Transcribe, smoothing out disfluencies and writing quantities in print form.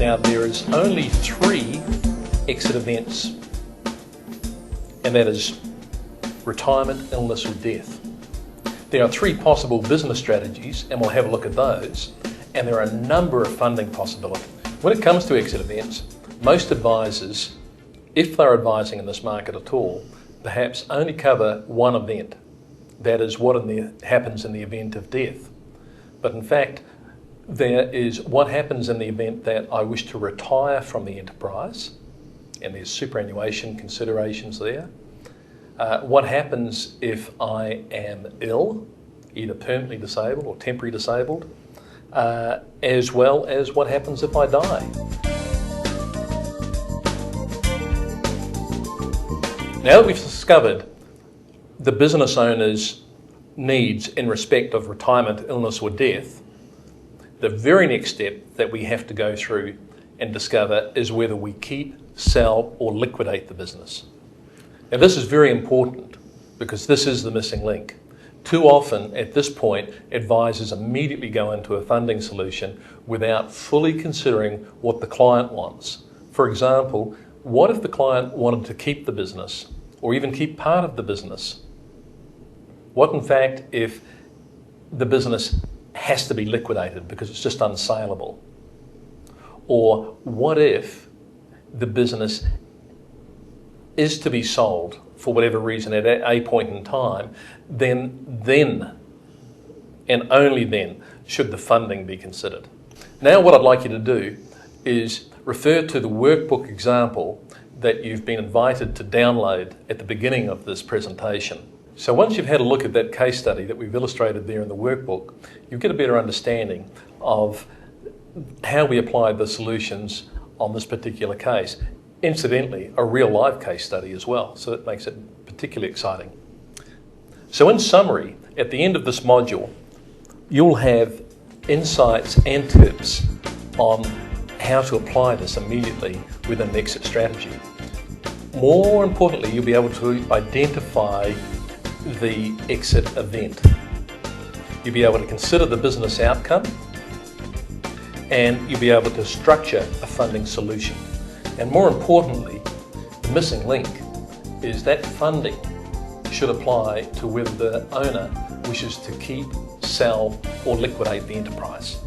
Now, there is only 3 exit events, and that is retirement, illness or death. There are 3 possible business strategies, and we'll have a look at those, and there are a number of funding possibilities. When it comes to exit events, most advisors, if they're advising in this market at all, perhaps only cover one event. That is what happens in the event of death. But in fact, there is what happens in the event that I wish to retire from the enterprise, and there's superannuation considerations there. What happens if I am ill, either permanently disabled or temporarily disabled, as well as what happens if I die. Now that we've discovered the business owner's needs in respect of retirement, illness or death, the very next step that we have to go through and discover is whether we keep, sell or liquidate the business. Now this is very important because this is the missing link. Too often at this point, advisors immediately go into a funding solution without fully considering what the client wants. For example, what if the client wanted to keep the business or even keep part of the business? What in fact if the business has to be liquidated because it's just unsaleable? Or what if the business is to be sold for whatever reason at a point in time, then and only then should the funding be considered. Now what I'd like you to do is refer to the workbook example that you've been invited to download at the beginning of this presentation. So once you've had a look at that case study that we've illustrated there in the workbook, you'll get a better understanding of how we applied the solutions on this particular case. Incidentally, a real live case study as well, so that makes it particularly exciting. So in summary, at the end of this module, you'll have insights and tips on how to apply this immediately within an exit strategy. More importantly, you'll be able to identify the exit event. You'll be able to consider the business outcome, and you'll be able to structure a funding solution. And more importantly, the missing link is that funding should apply to whether the owner wishes to keep, sell or liquidate the enterprise.